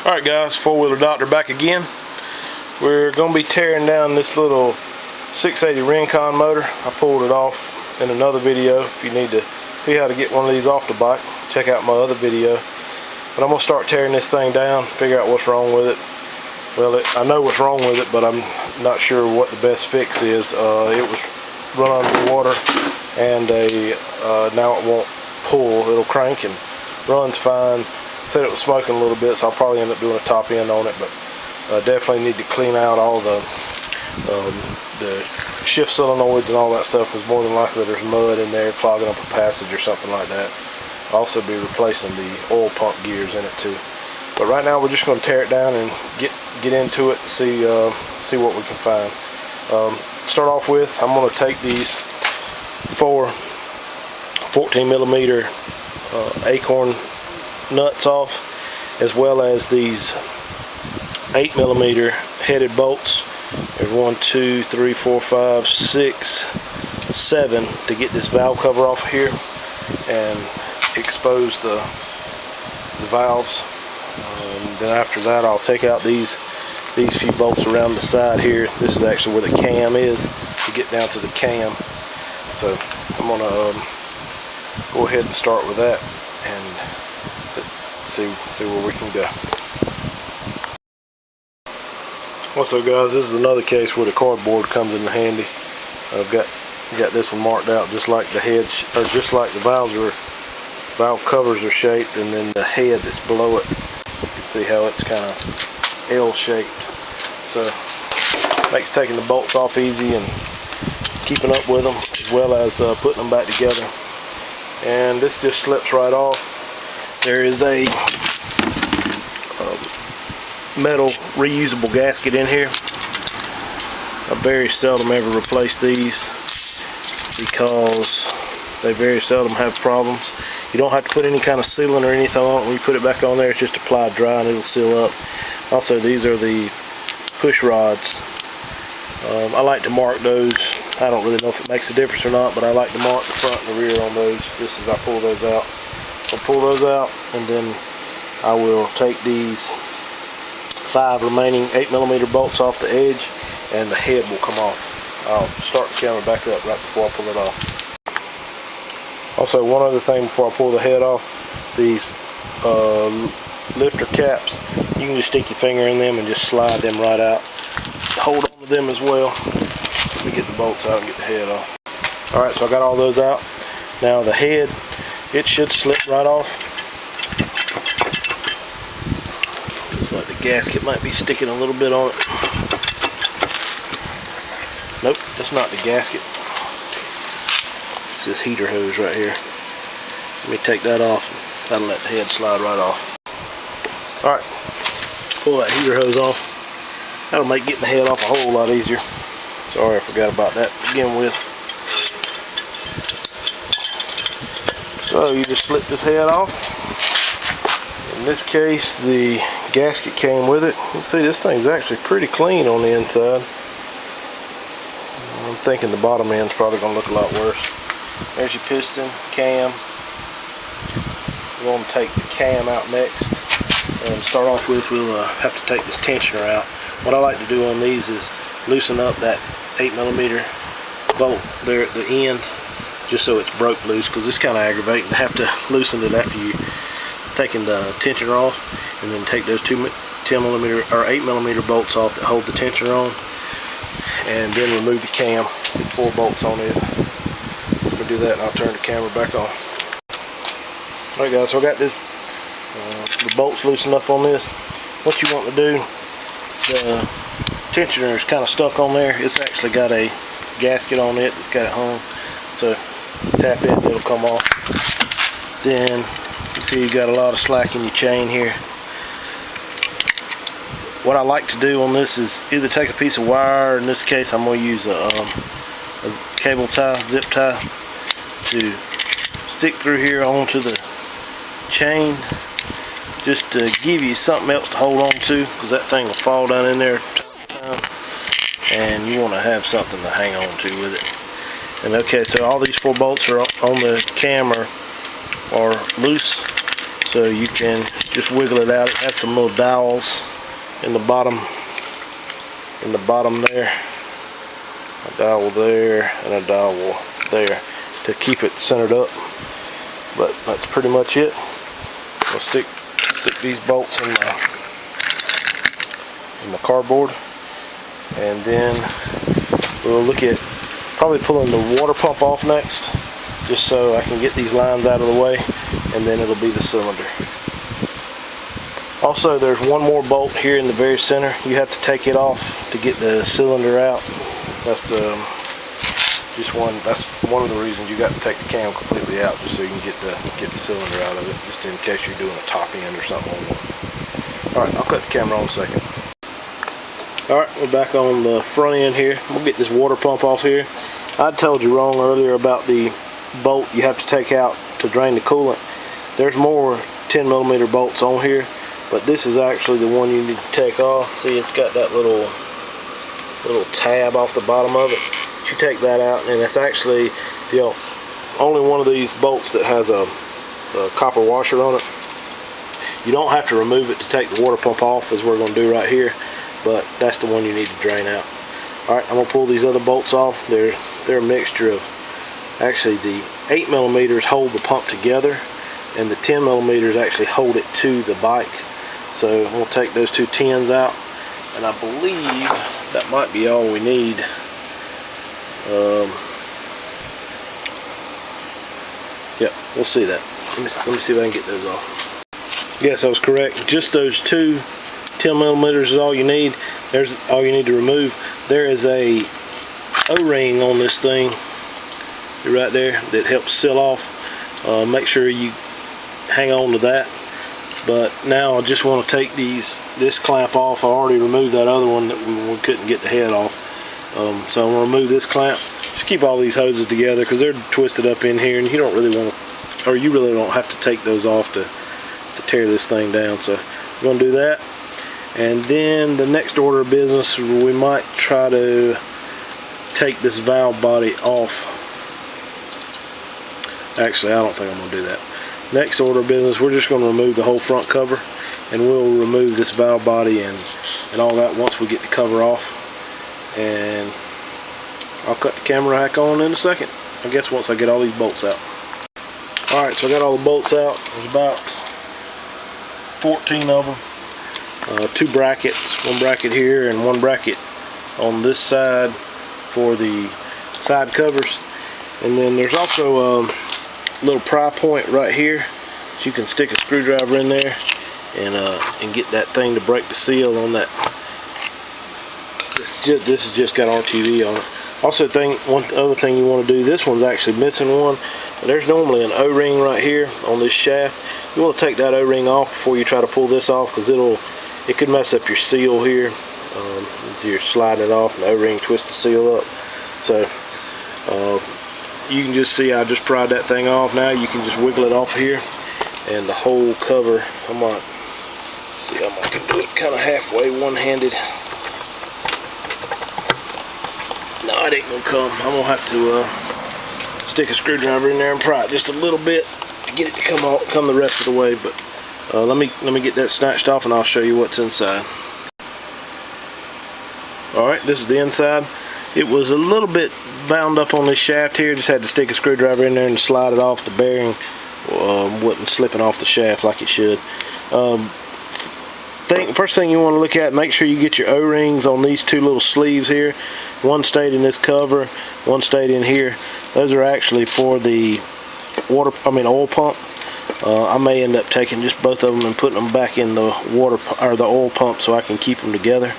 Alright guys, four-wheeler doctor back again. We're going to be tearing down this little 680 Rincon motor. I pulled it off in another video. If you need to see how to get one of these off the bike, check out my other video. But I'm going to start tearing this thing down, figure out what's wrong with it. Well, I know what's wrong with it, but I'm not sure what the best fix is. It was run under water, and now it won't pull. It'll crank and runs fine. Said it was smoking a little bit, so I'll probably end up doing a top end on it, but definitely need to clean out all the shift solenoids and all that stuff, because more than likely there's mud in there clogging up a passage or something like that. I'll also be replacing the oil pump gears in it too. But right now we're just going to tear it down and get into it and see what we can find. Start off with, I'm going to take these 4 14mm acorn nuts off, as well as these 8mm headed bolts. There's 1, 2, 3, 4, 5, 6, 7 to get this valve cover off here and expose the valves. Then after that, I'll take out these few bolts around the side here. This is actually where the cam is to get down to the cam. So I'm gonna go ahead and start with that and see where we can go. Also guys, this is another case where the cardboard comes in handy. I've got this one marked out just like the head, or just like the valve covers are shaped, and then the head that's below it, you can see how it's kind of L-shaped. So makes taking the bolts off easy and keeping up with them, as well as putting them back together. And this just slips right off. There is a metal reusable gasket in here. I very seldom ever replace these because they very seldom have problems. You don't have to put any kind of sealant or anything on it. When you put it back on there, it's just applied dry and it'll seal up. Also, these are the push rods. I like to mark those. I don't really know if it makes a difference or not, but I like to mark the front and the rear on those just as I pull those out. I'll pull those out, and then I will take these 5 remaining 8mm bolts off the edge, and the head will come off. I'll start the camera back up right before I pull it off. Also, one other thing before I pull the head off, these lifter caps, you can just stick your finger in them and just slide them right out. Hold on to them as well. Let me get the bolts out and get the head off. Alright, so I got all those out. Now the head, it should slip right off. Looks like the gasket might be sticking a little bit on it. Nope, that's not the gasket. It's this heater hose right here. Let me take that off. That'll let the head slide right off. Alright, pull that heater hose off. That'll make getting the head off a whole lot easier. Sorry, I forgot about that to begin with. So you just slip this head off. In this case, the gasket came with it. You can see this thing's actually pretty clean on the inside. I'm thinking the bottom end's probably going to look a lot worse. There's your piston, cam. We're going to take the cam out next. Start off with, we'll have to take this tensioner out. What I like to do on these is loosen up that 8mm bolt there at the end, just so it's broke loose, because it's kind of aggravating to have to loosen it after you taking the tensioner off, and then take those 10mm or 8mm bolts off that hold the tensioner on, and then remove the cam, 4 bolts on it. Let me do that and I'll turn the camera back on. Alright guys, so I got this the bolts loosened up on this. What you want to do, the tensioner is kind of stuck on there. It's actually got a gasket on it. It's got it hung. So tap it, it'll come off. Then you see you got a lot of slack in your chain here. What I like to do on this is either take a piece of wire, in this case I'm going to use a cable tie, zip tie, to stick through here onto the chain, just to give you something else to hold on to, because that thing will fall down in there from time to time, and you want to have something to hang on to with it. And okay, so all these 4 bolts are on the cam are loose, So you can just wiggle it out. It has some little dowels in the bottom there. A dowel there and a dowel there to keep it centered up. But that's pretty much it. I'll stick these bolts in my cardboard, and then we'll look at probably pulling the water pump off next, just so I can get these lines out of the way, and then it'll be the cylinder. Also, there's one more bolt here in the very center. You have to take it off to get the cylinder out. That's that's one of the reasons you got to take the cam completely out, just so you can get the cylinder out of it, just in case you're doing a top end or something on it. Alright, I'll cut the camera on in a second. Alright, we're back on the front end here. We'll get this water pump off here. I told you wrong earlier about the bolt you have to take out to drain the coolant. There's more 10mm bolts on here, but this is actually the one you need to take off. See, it's got that little tab off the bottom of it. You take that out, and it's actually the only one of these bolts that has a copper washer on it. You don't have to remove it to take the water pump off, as we're going to do right here, but that's the one you need to drain out. Alright, I'm going to pull these other bolts off. They're a mixture of, actually the 8mm hold the pump together, and the 10mm actually hold it to the bike. So I'm going to take those two 10s out, and I believe that might be all we need. Yep, we'll see that. Let me see if I can get those off. Yes, I was correct. Just those two 10mm is all you need. There's all you need to remove. There is a O-ring on this thing right there that helps seal off. Make sure you hang on to that. But now I just want to take this clamp off. I already removed that other one that we couldn't get the head off. So I'm going to remove this clamp. Just keep all these hoses together because they're twisted up in here, and you don't really want to, or you really don't have to take those off to tear this thing down. So we're going to do that. And then the next order of business, we might try to take this valve body off. Actually, I don't think I'm going to do that. Next order of business, we're just going to remove the whole front cover, and we'll remove this valve body and all that once we get the cover off. And I'll cut the camera back on in a second, I guess, once I get all these bolts out. Alright, so I got all the bolts out. There's about 14 of them. Two brackets, one bracket here and one bracket on this side for the side covers. And then there's also a little pry point right here, so you can stick a screwdriver in there and get that thing to break the seal on that. This has just got RTV on it. Also, one other thing you want to do, this one's actually missing one. There's normally an O-ring right here on this shaft. You want to take that O-ring off before you try to pull this off, because it could mess up your seal here. As you're sliding it off, and the O-ring twists the seal up. So you can just see I just pried that thing off. Now you can just wiggle it off here, and the whole cover. I might can do it kind of halfway, one-handed. No, it ain't gonna come. I'm gonna have to stick a screwdriver in there and pry it just a little bit to get it to come the rest of the way. But let me get that snatched off, and I'll show you what's inside. All right, this is the inside. It was a little bit bound up on this shaft here. Just had to stick a screwdriver in there and slide it off. The bearing wasn't slipping off the shaft like it should. First thing you want to look at, make sure you get your O-rings on these two little sleeves here. One stayed in this cover, one stayed in here. Those are actually for the oil pump. I may end up taking just both of them and putting them back in the the oil pump so I can keep them together.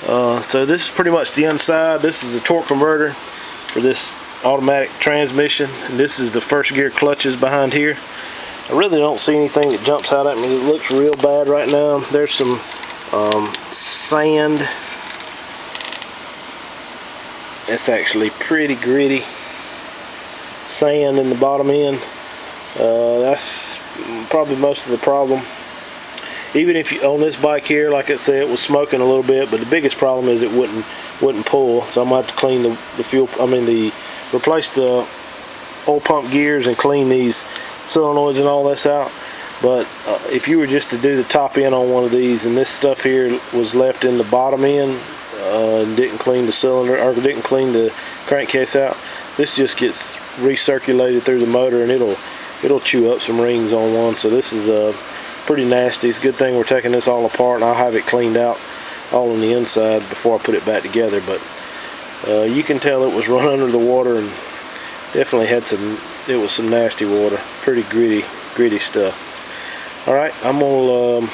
So this is pretty much the inside. This is the torque converter for this automatic transmission, and this is the first gear clutches behind here. I really don't see anything that jumps out at me. It looks real bad right now. There's some sand. It's actually pretty gritty sand in the bottom end. That's probably most of the problem. Even if you on this bike here, like I said, it was smoking a little bit, but the biggest problem is it wouldn't pull. So I'm gonna have to clean replace the oil pump gears and clean these solenoids and all this out. But if you were just to do the top end on one of these, and this stuff here was left in the bottom end and didn't clean the cylinder, or didn't clean the crankcase out, this just gets recirculated through the motor, and it'll chew up some rings on one. So this is pretty nasty. It's a good thing we're taking this all apart, and I'll have it cleaned out all on the inside before I put it back together. But you can tell it was run under the water, and definitely had it was some nasty water. Pretty gritty stuff. Alright, I'm gonna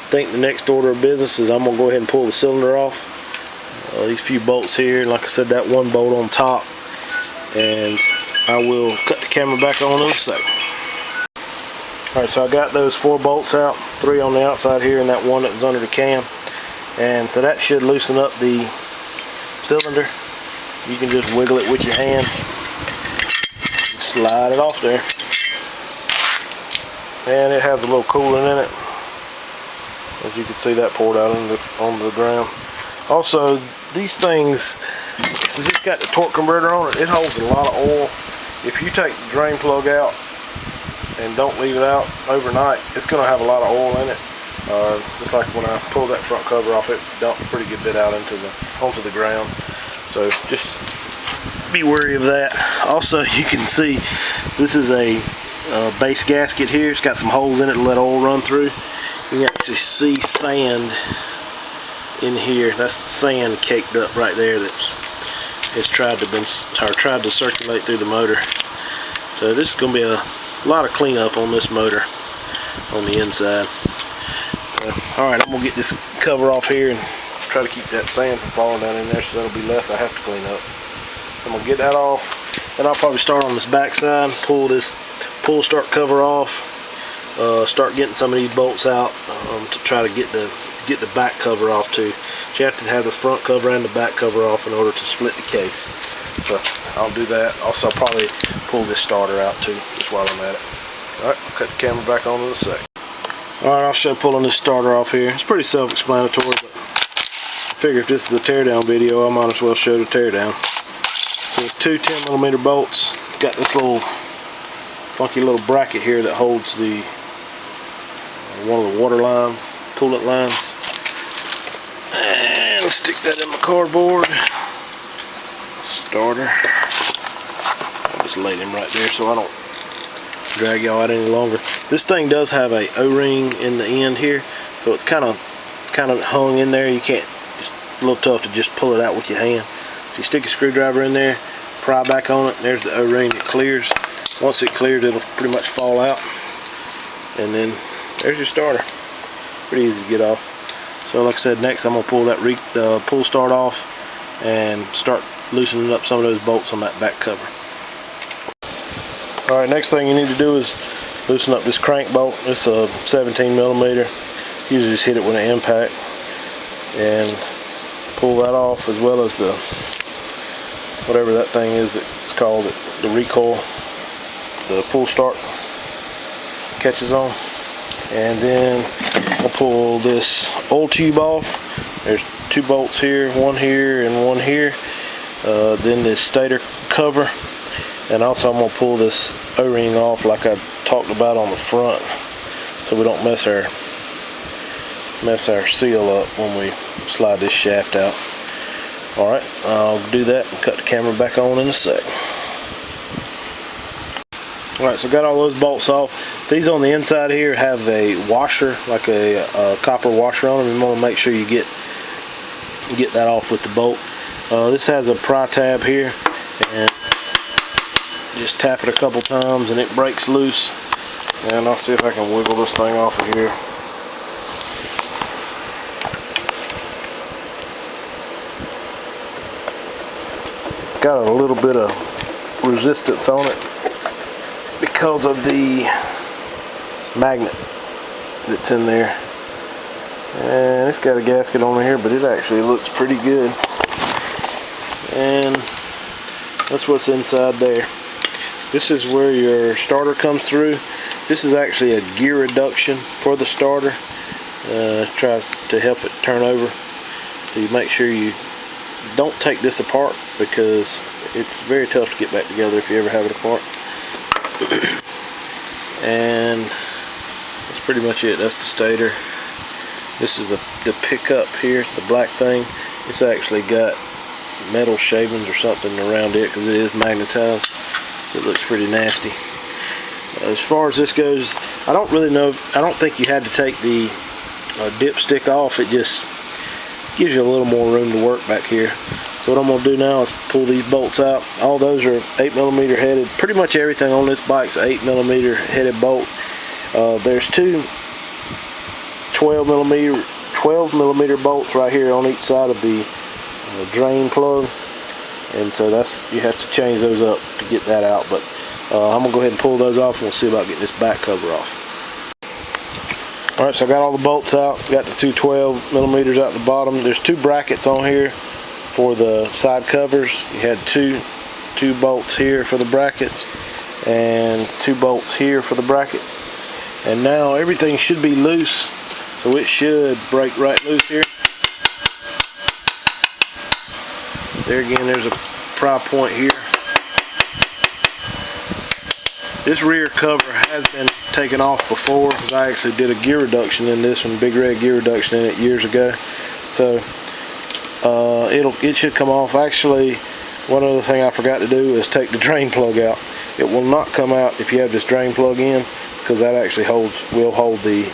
think the next order of business is I'm gonna go ahead and pull the cylinder off. These few bolts here, and like I said, that one bolt on top, and I will cut the camera back on in a second. Alright, so I got those 4 bolts out, 3 on the outside here and that one that was under the cam, and so that should loosen up the cylinder. You can just wiggle it with your hand and slide it off there, and it has a little coolant in it, as you can see that poured out onto the ground. Also, these things, since it's got the torque converter on it, it holds a lot of oil. If you take the drain plug out and don't leave it out overnight, it's going to have a lot of oil in it. Just like when I pulled that front cover off, it dumped a pretty good bit out onto the ground. So just be wary of that. Also, you can see this is a base gasket here. It's got some holes in it to let oil run through. You can actually see sand in here. That's sand caked up right there that's tried to circulate through the motor. So this is going to be a lot of cleanup on this motor on the inside. So, alright, I'm going to get this cover off here and try to keep that sand from falling down in there, so that'll be less I have to clean up. I'm going to get that off, and I'll probably start on this back side, pull start cover off, start getting some of these bolts out to try to get the back cover off too. So you have to have the front cover and the back cover off in order to split the case. So I'll do that. Also, I'll probably pull this starter out too, just while I'm at it. Alright, I'll cut the camera back on in a sec. Alright, I'll show pulling this starter off here. It's pretty self-explanatory, but I figure if this is a teardown video, I might as well show the teardown. So it's 2 10mm bolts. It's got this little funky little bracket here that holds the one of the water lines, coolant lines. And let's stick that in my cardboard. Starter. I'll just lay them right there so I don't drag y'all out any longer. This thing does have a O-ring in the end here, so it's kind of hung in there. You can't, just a little tough to just pull it out with your hand. So you stick a screwdriver in there, pry back on it, and there's the O-ring. It clears. Once it clears, it'll pretty much fall out, and then there's your starter. Pretty easy to get off. So like I said, next I'm going to pull that pull start off and start loosening up some of those bolts on that back cover. Alright, next thing you need to do is loosen up this crank bolt. It's a 17mm. Usually just hit it with an impact and pull that off, as well as the whatever that thing is that's called, the recoil, the pull start catches on. And then I'll pull this oil tube off. There's 2 bolts here, one here and one here. Then this stator cover, and also I'm going to pull this O-ring off like I talked about on the front, so we don't mess our seal up when we slide this shaft out. Alright, I'll do that and cut the camera back on in a sec. Alright, so got all those bolts off. These on the inside here have a washer, like a copper washer on them. You want to make sure you get that off with the bolt. This has a pry tab here, and just tap it a couple times and it breaks loose. And I'll see if I can wiggle this thing off of here. It's got a little bit of resistance on it because of the magnet that's in there, and it's got a gasket on here, but it actually looks pretty good. And that's what's inside there. This is where your starter comes through. This is actually a gear reduction for the starter. Tries to help it turn over. So you make sure you don't take this apart, because it's very tough to get back together if you ever have it apart. and that's pretty much it. That's the stator. This is the pickup here, the black thing. It's actually got metal shavings or something around it because it is magnetized, so it looks pretty nasty. As far as this goes, I don't really know. I don't think you had to take the dipstick off. It just gives you a little more room to work back here. So what I'm going to do now is pull these bolts out. All those are 8mm headed. Pretty much everything on this bike's 8mm headed bolt. There's two 12mm bolts right here on each side of the drain plug, and so you have to change those up to get that out. But I'm gonna go ahead and pull those off, and we'll see about getting this back cover off. Alright, so I got all the bolts out, got the two 12mm out the bottom. There's two brackets on here for the side covers. You had two bolts here for the brackets and two bolts here for the brackets. And now everything should be loose, so it should break right loose here. There again, there's a pry point here. This rear cover has been taken off before because I actually did a gear reduction in this one, big red gear reduction in it years ago. So it should come off. Actually, one other thing I forgot to do is take the drain plug out. It will not come out if you have this drain plug in, because that actually will hold the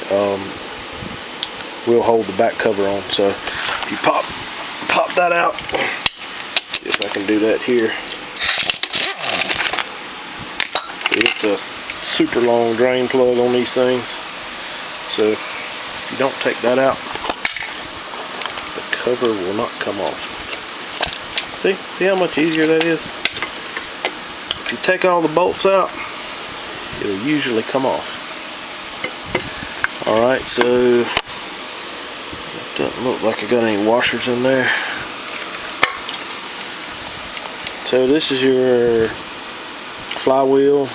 back cover on. So if you pop that out, see if I can do that here. It's a super long drain plug on these things, so if you don't take that out, the cover will not come off. See how much easier that is? If you take all the bolts out, it'll usually come off. Alright, so it doesn't look like I got any washers in there. So this is your flywheel.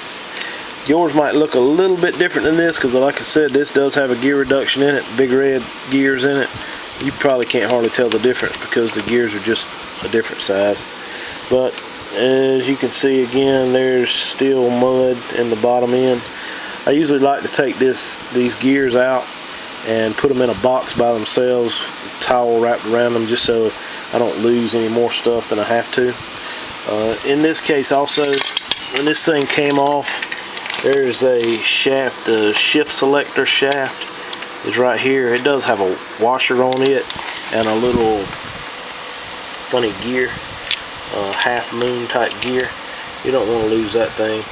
Yours might look a little bit different than this because, like I said, this does have a gear reduction in it, big red gears in it. You probably can't hardly tell the difference because the gears are just a different size. But as you can see, again, there's still mud in the bottom end. I usually like to take these gears out and put them in a box by themselves, towel wrapped around them, just so I don't lose any more stuff than I have to. In this case also, when this thing came off, there's a shaft, the shift selector shaft is right here. It does have a washer on it and a little funny gear, half moon type gear. You don't want to lose that thing.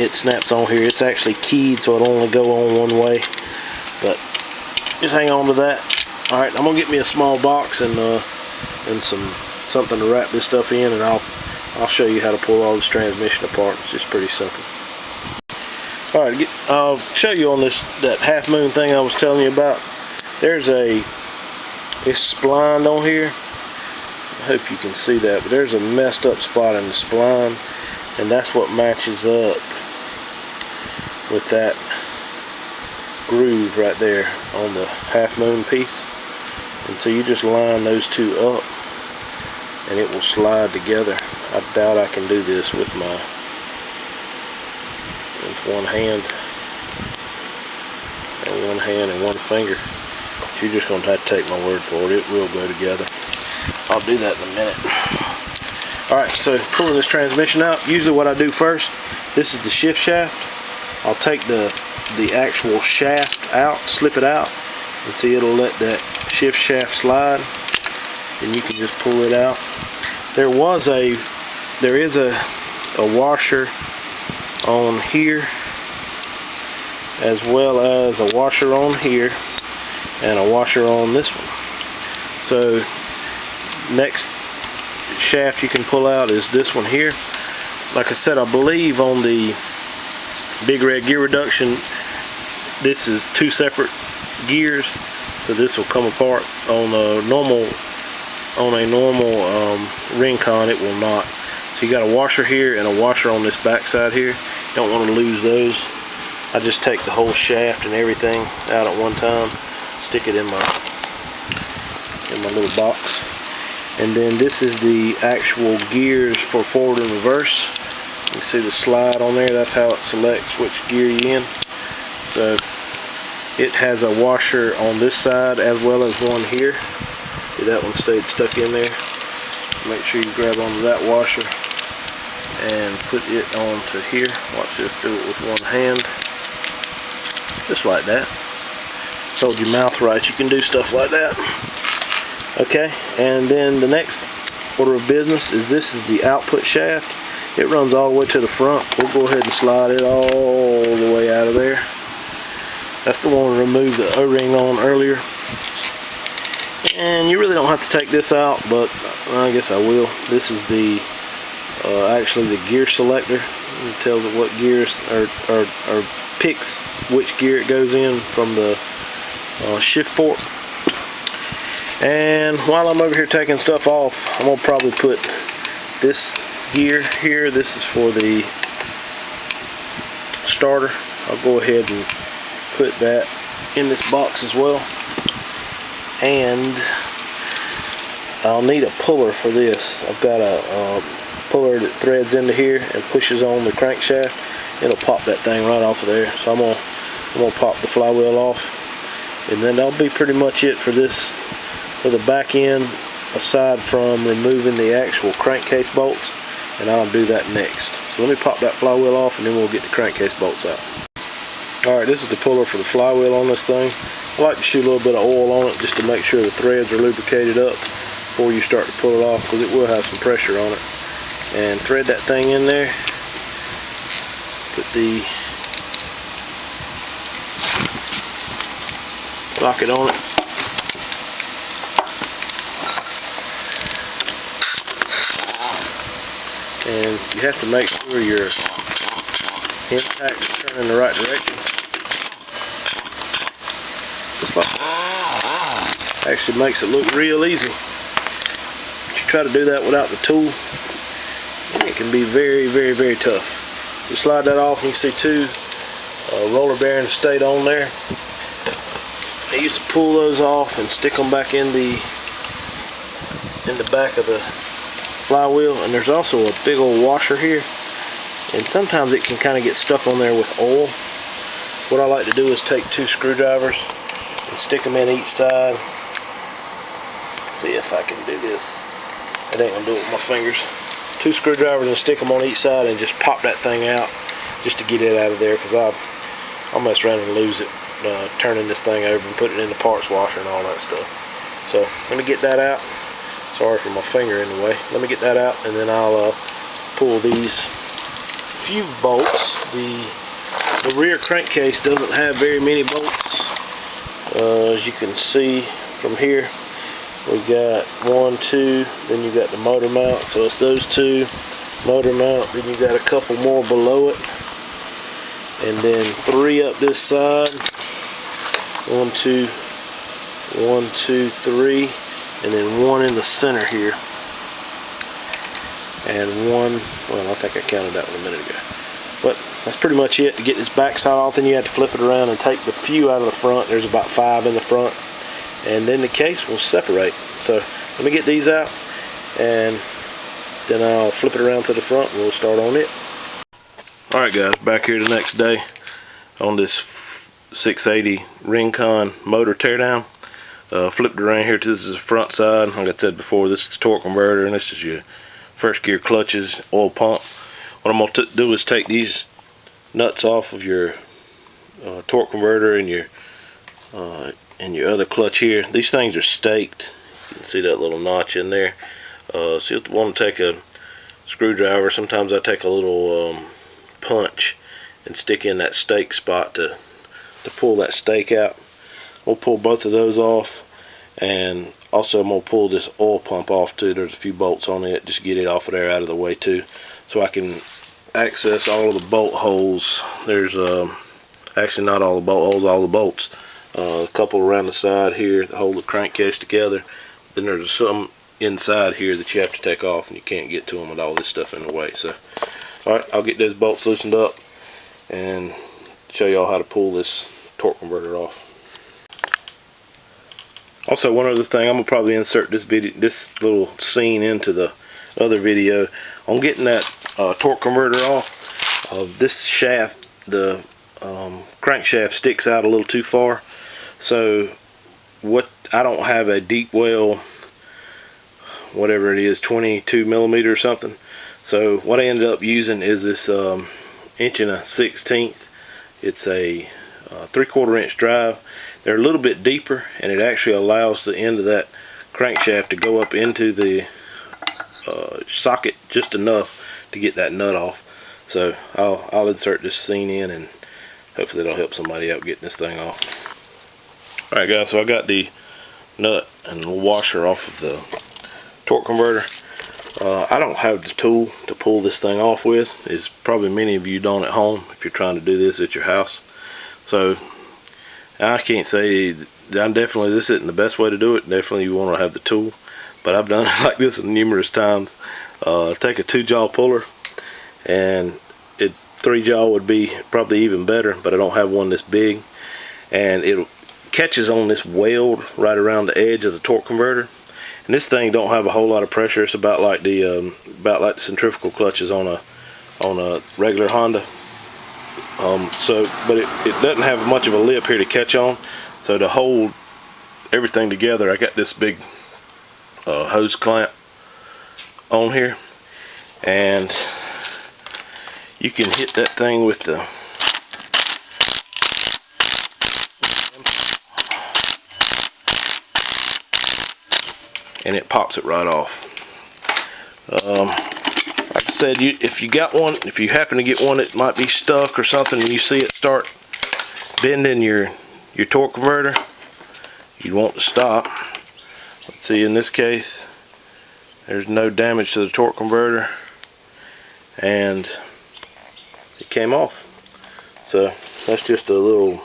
It snaps on here. It's actually keyed, so it'll only go on one way, but just hang on to that. Alright, I'm gonna get me a small box and something to wrap this stuff in, and I'll show you how to pull all this transmission apart. It's just pretty simple. Alright, I'll show you on that half moon thing I was telling you about. There's it's splined on here. I hope you can see that, but there's a messed up spot in the spline, and that's what matches up with that groove right there on the half moon piece. And so you just line those two up and it will slide together. I doubt I can do this with one hand and one finger. But you're just going to have to take my word for it. It will go together. I'll do that in a minute. Alright, so pulling this transmission out, usually what I do first, this is the shift shaft. I'll take the actual shaft out, slip it out, and see, it'll let that shift shaft slide, and you can just pull it out. There is a washer on here, as well as a washer on here and a washer on this one. So next shaft you can pull out is this one here. Like I said, I believe on the big red gear reduction, this is two separate gears, so this will come apart. On a normal Rincon, it will not. So you got a washer here and a washer on this back side here. Don't want to lose those. I just take the whole shaft and everything out at one time, stick it in my little box. And then this is the actual gears for forward and reverse. You can see the slide on there. That's how it selects which gear you're in. So it has a washer on this side as well as one here. See, that one stayed stuck in there. Make sure you grab onto that washer and put it onto here. Watch this, do it with one hand. Just like that. Hold your mouth right, you can do stuff like that. Okay, and then the next order of business is this is the output shaft. It runs all the way to the front. We'll go ahead and slide it all the way out of there. That's the one we removed the O-ring on earlier. And you really don't have to take this out, but I guess I will. This is the actually the gear selector. It tells it what gears or picks which gear it goes in from the shift fork. And while I'm over here taking stuff off, I'm gonna probably put this gear here. This is for the starter. I'll go ahead and put that in this box as well. And I'll need a puller for this. I've got a puller that threads into here and pushes on the crankshaft. It'll pop that thing right off of there. So I'm gonna pop the flywheel off, and then that'll be pretty much it for this, for the back end, aside from removing the actual crankcase bolts, and I'll do that next. So let me pop that flywheel off, and then we'll get the crankcase bolts out. Alright, this is the puller for the flywheel on this thing. I like to shoot a little bit of oil on it just to make sure the threads are lubricated up before you start to pull it off, because it will have some pressure on it. And thread that thing in there. Put the socket on it. And you have to make sure your impact is turning in the right direction. Just like that. Actually makes it look real easy. But you try to do that without the tool, it can be very, very, very tough. You slide that off and you see two roller bearings stayed on there. I used to pull those off and stick them back in the back of the flywheel. And there's also a big old washer here, and sometimes it can kind of get stuck on there with oil. What I like to do is take two screwdrivers and stick them in each side. See if I can do this. It ain't gonna do it with my fingers. Two screwdrivers and stick them on each side and just pop that thing out just to get it out of there, because I'll mess around and lose it turning this thing over and putting it in the parts washer and all that stuff. So let me get that out. Sorry for my finger in the way. Let me get that out, and then I'll pull these few bolts. The rear crankcase doesn't have very many bolts. As you can see from here, we got 1, 2, then you got the motor mount. So it's those two, motor mount, then you got a couple more below it, and then 3 up this side. 1, 2, 1, 2, 3, and then 1 in the center here, and 1. Well, I think I counted that one a minute ago. But that's pretty much it. To get this back side off, then you have to flip it around and take the few out of the front. There's about 5 in the front, and then the case will separate. So let me get these out, and then I'll flip it around to the front and we'll start on it. Alright guys, back here the next day on this 680 Rincon motor teardown. Flipped around here to this is the front side. Like I said before, this is the torque converter, and this is your first gear clutches, oil pump. What I'm going to do is take these nuts off of your torque converter and your other clutch here. These things are staked. You can see that little notch in there. So you'll want to take a screwdriver. Sometimes I take a little punch and stick in that stake spot to pull that stake out. We'll pull both of those off, and also I'm going to pull this oil pump off too. There's a few bolts on it, just get it off of there out of the way too, so I can access all of the bolt holes. There's actually not all the bolt holes, all the bolts. A couple around the side here that hold the crankcase together. Then there's some inside here that you have to take off, and you can't get to them with all this stuff in the way. So alright, I'll get those bolts loosened up and show y'all how to pull this torque converter off. Also, one other thing, I'm gonna probably insert this little scene into the other video on getting that torque converter off, this shaft, the crankshaft sticks out a little too far. So I don't have a deep well, whatever it is, 22 millimeter or something. So what I ended up using is this 1 1/16". It's a 3/4 inch drive. They're a little bit deeper, and it actually allows the end of that crankshaft to go up into the socket just enough to get that nut off. So I'll insert this scene in, and hopefully that'll help somebody out getting this thing off. Alright guys, so I got the nut and the washer off of the torque converter. I don't have the tool to pull this thing off with, as probably many of you don't at home if you're trying to do this at your house. So I can't say, this isn't the best way to do it. Definitely you want to have the tool, but I've done it like this numerous times. Take a 2-jaw puller, and 3-jaw would be probably even better, but I don't have one this big, and it catches on this weld right around the edge of the torque converter. And this thing don't have a whole lot of pressure. It's about like the centrifugal clutches on a regular Honda. But it doesn't have much of a lip here to catch on. So to hold everything together, I got this big hose clamp on here, and you can hit that thing with the and it pops it right off. Like I said, if you got one, if you happen to get one that might be stuck or something, and you see it start bending your torque converter, you want to stop. Let's see, in this case, there's no damage to the torque converter, and it came off. So that's just a little,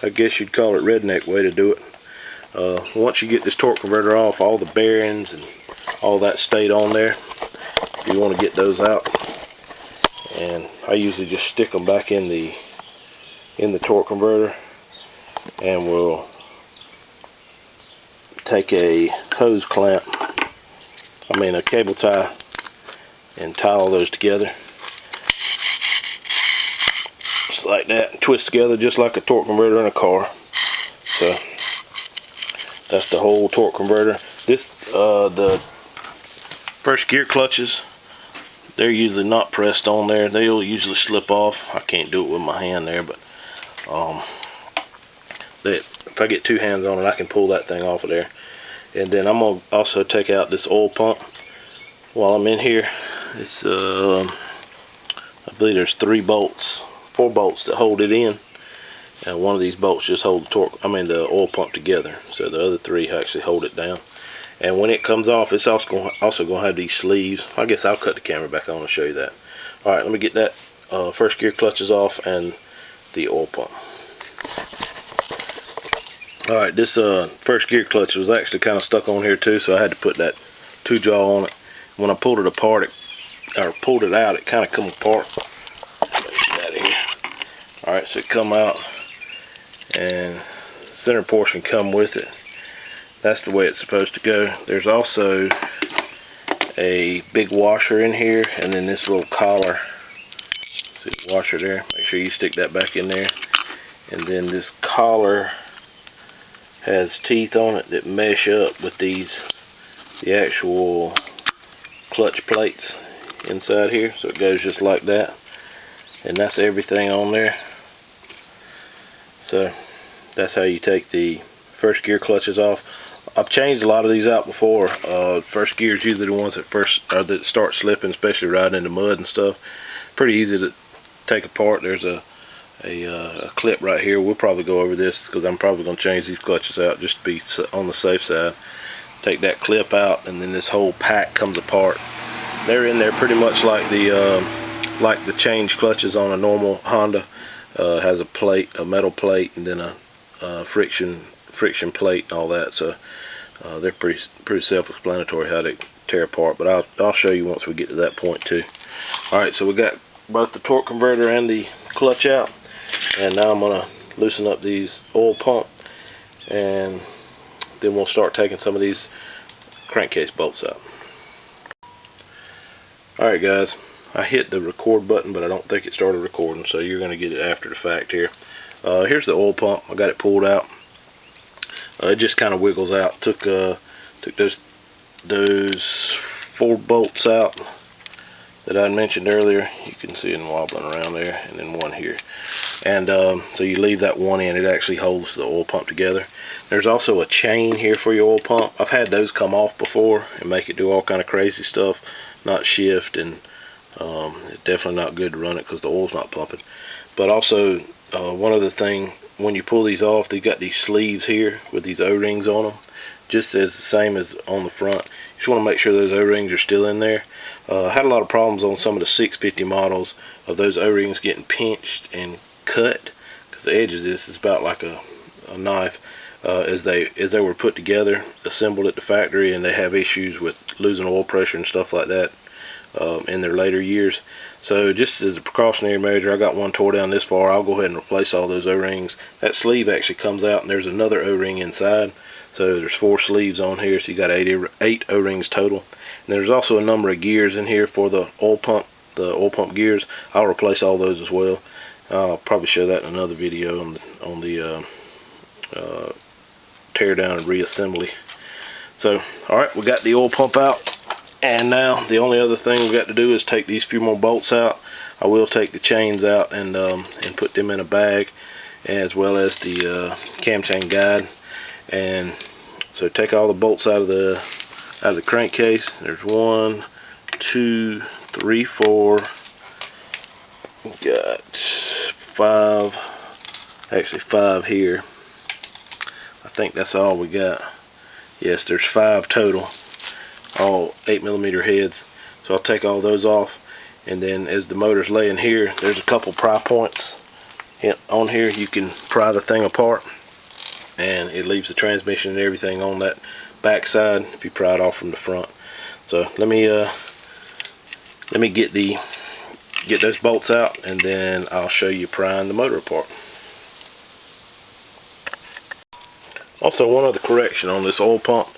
I guess you'd call it redneck way to do it. Once you get this torque converter off, all the bearings and all that stayed on there. You want to get those out, and I usually just stick them back in the torque converter, and we'll take a hose clamp, a cable tie, and tie all those together just like that, and twist together just like a torque converter in a car. So that's the whole torque converter. This the first gear clutches, they're usually not pressed on there. They'll usually slip off. I can't do it with my hand there, but if I get 2 hands on it, I can pull that thing off of there. And then I'm gonna also take out this oil pump while I'm in here. It's I believe there's 4 bolts that hold it in. And one of these bolts just hold the oil pump together. So the other 3 actually hold it down. And when it comes off, it's also going to have these sleeves. I guess I'll cut the camera back on and show you that. Alright, let me get that first gear clutches off and the oil pump. Alright, this first gear clutch was actually kind of stuck on here too, so I had to put that 2-jaw on it. When I pulled it apart, pulled it out, it kind of come apart. Alright, so it come out, and the center portion come with it. That's the way it's supposed to go. There's also a big washer in here, and then this little collar. See the washer there? Make sure you stick that back in there. And then this collar has teeth on it that mesh up with the actual clutch plates inside here. So it goes just like that. And that's everything on there. So that's how you take the first gear clutches off. I've changed a lot of these out before. First gear is usually the ones that start slipping, especially riding in the mud and stuff. Pretty easy to take apart. There's a clip right here. We'll probably go over this because I'm probably going to change these clutches out just to be on the safe side. Take that clip out, and then this whole pack comes apart. They're in there pretty much like the change clutches on a normal Honda. Has a plate, a metal plate, and then a friction plate and all that. So they're pretty self-explanatory how they tear apart, but I'll show you once we get to that point too. Alright, so we got both the torque converter and the clutch out, and now I'm gonna loosen up these oil pump, and then we'll start taking some of these crankcase bolts out. Alright guys, I hit the record button, but I don't think it started recording, so you're going to get it after the fact here. Here's the oil pump. I got it pulled out. It just kind of wiggles out. Took those 4 bolts out that I mentioned earlier. You can see them wobbling around there, and then one here. And so you leave that one in. It actually holds the oil pump together. There's also a chain here for your oil pump. I've had those come off before and make it do all kind of crazy stuff, not shift, and it's definitely not good to run it because the oil's not pumping. But also one other thing, when you pull these off, they got these sleeves here with these O-rings on them, just as the same as on the front. You just want to make sure those O-rings are still in there. I had a lot of problems on some of the 650 models of those O-rings getting pinched and cut, because the edge of this is about like a knife, as they were put together, assembled at the factory, and they have issues with losing oil pressure and stuff like that in their later years. So just as a precautionary measure, I got one tore down this far. I'll go ahead and replace all those O-rings. That sleeve actually comes out, and there's another O-ring inside. So there's 4 sleeves on here, so you got 8 O-rings total. And there's also a number of gears in here for the oil pump gears. I'll replace all those as well. I'll probably show that in another video on the tear down and reassembly. So alright, we got the oil pump out, and now the only other thing we got to do is take these few more bolts out. I will take the chains out and put them in a bag, as well as the cam chain guide. And so take all the bolts out of the crankcase. There's 1, 2, 3, 4. We got 5, actually 5 here. I think that's all we got. Yes, there's 5 total, all 8mm heads. So I'll take all those off, and then as the motor's laying here, there's a couple pry points on here. You can pry the thing apart, and it leaves the transmission and everything on that back side if you pry it off from the front. So let me get those bolts out, and then I'll show you prying the motor apart. Also, one other correction on this oil pump.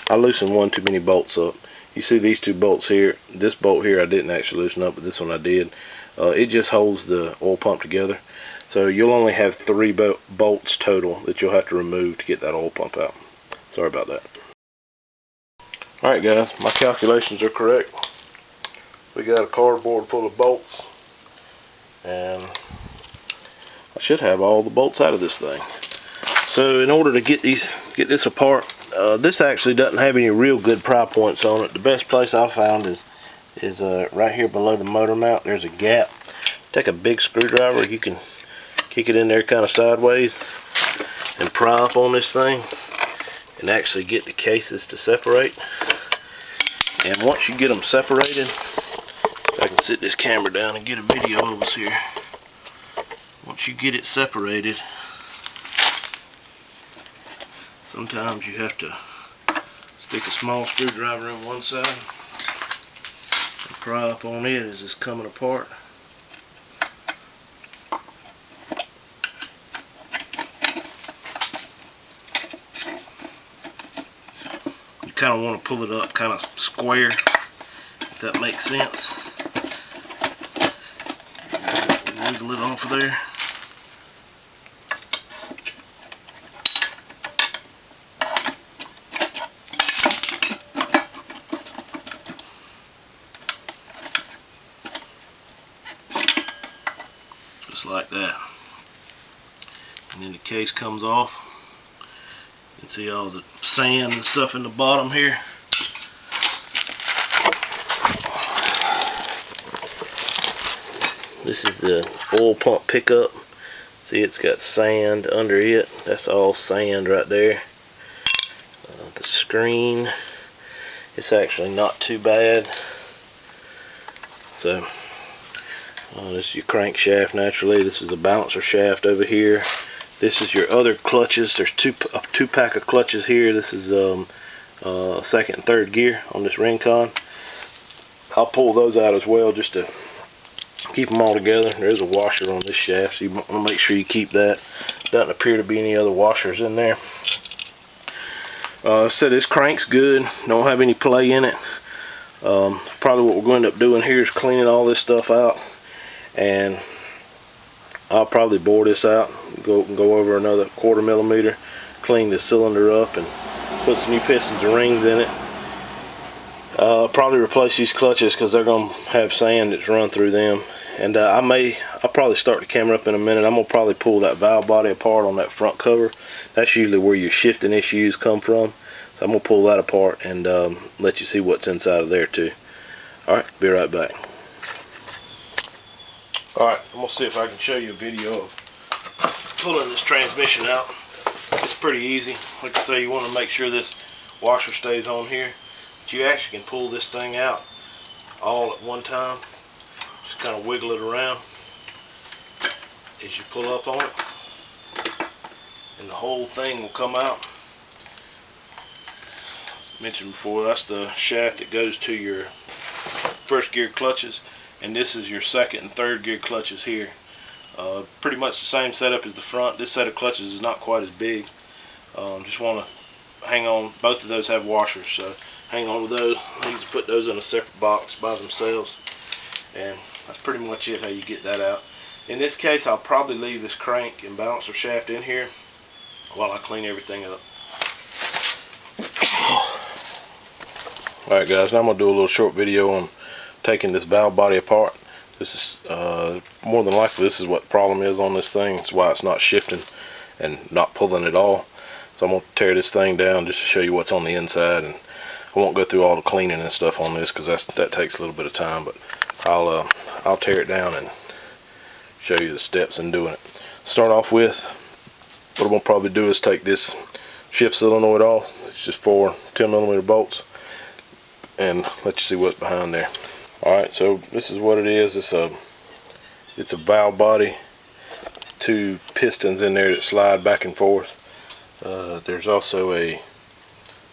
I loosened one too many bolts up. You see these 2 bolts here. This bolt here I didn't actually loosen up, but this one I did. It just holds the oil pump together. So you'll only have 3 bolts total that you'll have to remove to get that oil pump out. Sorry about that. Alright guys, my calculations are correct. We got a cardboard full of bolts, and I should have all the bolts out of this thing. So in order to get this apart, this actually doesn't have any real good pry points on it. The best place I've found is right here below the motor mount. There's a gap. Take a big screwdriver. You can kick it in there kind of sideways and pry up on this thing and actually get the cases to separate. And once you get them separated, I can sit this camera down and get a video of us here. Once you get it separated, sometimes you have to stick a small screwdriver in one side and pry up on it as it's coming apart. You kind of want to pull it up kind of square, if that makes sense. Wiggle it off of there. Just like that. And then the case comes off. You can see all the sand and stuff in the bottom here. This is the oil pump pickup. See, it's got sand under it. That's all sand right there. The screen, it's actually not too bad. So this is your crankshaft naturally. This is a balancer shaft over here. This is your other clutches. There's a two pack of clutches here. This is second and third gear on this Rincon. I'll pull those out as well just to keep them all together. There's a washer on this shaft, so you want to make sure you keep that. Doesn't appear to be any other washers in there. So this crank's good. Don't have any play in it. Probably what we're going to end up doing here is cleaning all this stuff out, and I'll probably bore this out, go over another 1/4 millimeter, clean the cylinder up, and put some new pistons and rings in it. Probably replace these clutches because they're going to have sand that's run through them. And I'll probably start the camera up in a minute. I'm going to probably pull that valve body apart on that front cover. That's usually where your shifting issues come from. So I'm going to pull that apart and let you see what's inside of there too. Alright, be right back. Alright, I'm going to see if I can show you a video of pulling this transmission out. It's pretty easy. Like I say, you want to make sure this washer stays on here. But you actually can pull this thing out all at one time. Just kind of wiggle it around as you pull up on it, and the whole thing will come out. As mentioned before, that's the shaft that goes to your first gear clutches, and this is your second and third gear clutches here. Pretty much the same setup as the front. This set of clutches is not quite as big. Just want to hang on. Both of those have washers, so hang on to those. I need to put those in a separate box by themselves, and that's pretty much it, how you get that out. In this case, I'll probably leave this crank and balancer shaft in here while I clean everything up. Alright guys, now I'm going to do a little short video on taking this valve body apart. This is more than likely this is what the problem is on this thing. It's why it's not shifting and not pulling at all. So I'm going to tear this thing down just to show you what's on the inside, and I won't go through all the cleaning and stuff on this because that takes a little bit of time, but I'll tear it down and show you the steps in doing it. Start off with, what I'm going to probably do is take this shift solenoid off. It's just 4 10mm bolts, and let you see what's behind there. Alright, so this is what it is. It's a valve body, 2 pistons in there that slide back and forth. There's also a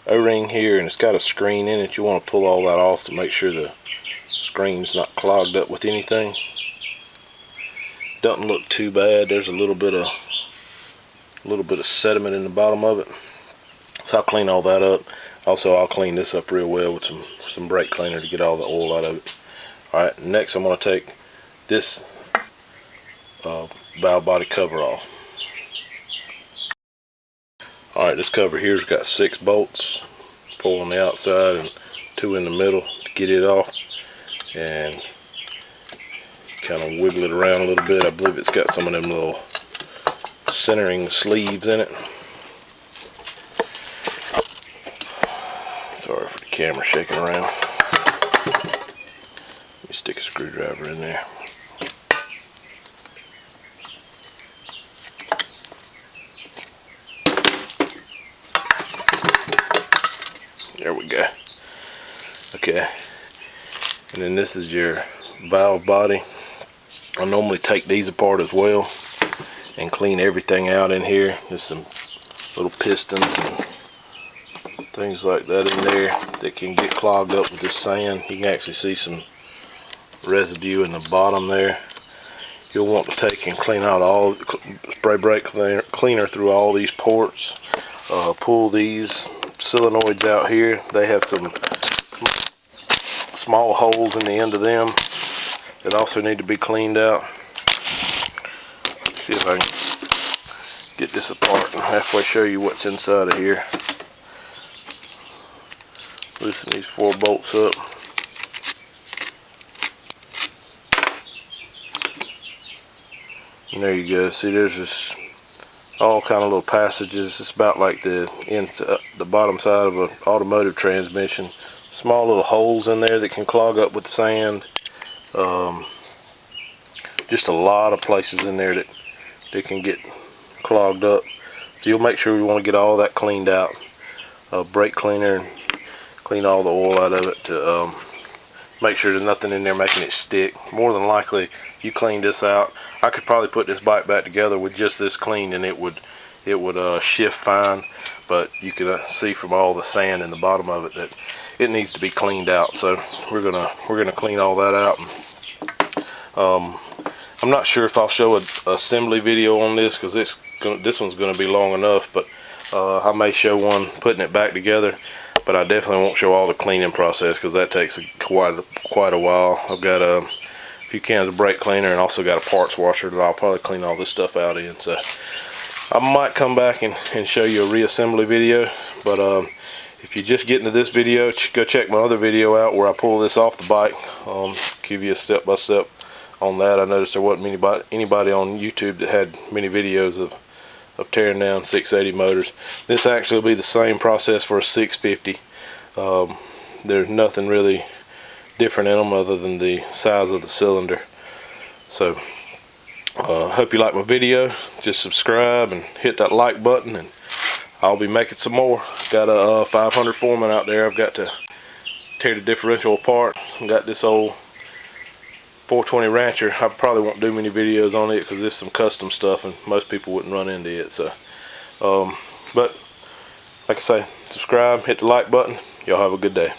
O-ring here, and it's got a screen in it. You want to pull all that off to make sure the screen's not clogged up with anything. Doesn't look too bad. There's a little bit of sediment in the bottom of it, so I'll clean all that up. Also, I'll clean this up real well with some brake cleaner to get all the oil out of it. Alright, next I'm going to take this valve body cover off. Alright, this cover here's got 6 bolts, 4 on the outside and 2 in the middle to get it off, and kind of wiggle it around a little bit. I believe it's got some of them little centering sleeves in it. Sorry for the camera shaking around. Let me stick a screwdriver in there. There we go. Okay, and then this is your valve body. I normally take these apart as well and clean everything out in here. There's some little pistons and things like that in there that can get clogged up with this sand. You can actually see some residue in the bottom there. You'll want to take and clean out all, spray brake cleaner through all these ports. Pull these solenoids out here. They have some small holes in the end of them that also need to be cleaned out. See if I can get this apart and halfway show you what's inside of here. Loosen these 4 bolts up. And there you go. See, there's just all kind of little passages. It's about like the bottom side of an automotive transmission. Small little holes in there that can clog up with sand. Just a lot of places in there that can get clogged up. So you'll make sure you want to get all that cleaned out. Brake cleaner, and clean all the oil out of it to make sure there's nothing in there making it stick. More than likely, you clean this out. I could probably put this bike back together with just this clean, and it would shift fine. But you can see from all the sand in the bottom of it that it needs to be cleaned out. So we're gonna clean all that out. I'm not sure if I'll show an assembly video on this because this one's gonna be long enough, but I may show one putting it back together. but I definitely won't show all the cleaning process because that takes quite a while. I've got a few cans of brake cleaner and also got a parts washer that I'll probably clean all this stuff out in. So I might come back and show you a reassembly video, but if you're just getting to this video, go check my other video out where I pull this off the bike. Give you a step-by-step on that. I noticed there wasn't anybody on YouTube that had many videos of tearing down 680 motors. This actually will be the same process for a 650. There's nothing really different in them other than the size of the cylinder. So hope you like my video. Just subscribe and hit that like button, and I'll be making some more. Got a 500 Foreman out there. I've got to tear the differential apart. I've got this old 420 Rancher. I probably won't do many videos on it because there's some custom stuff and most people wouldn't run into it. So but like I say, subscribe, hit the like button. Y'all have a good day.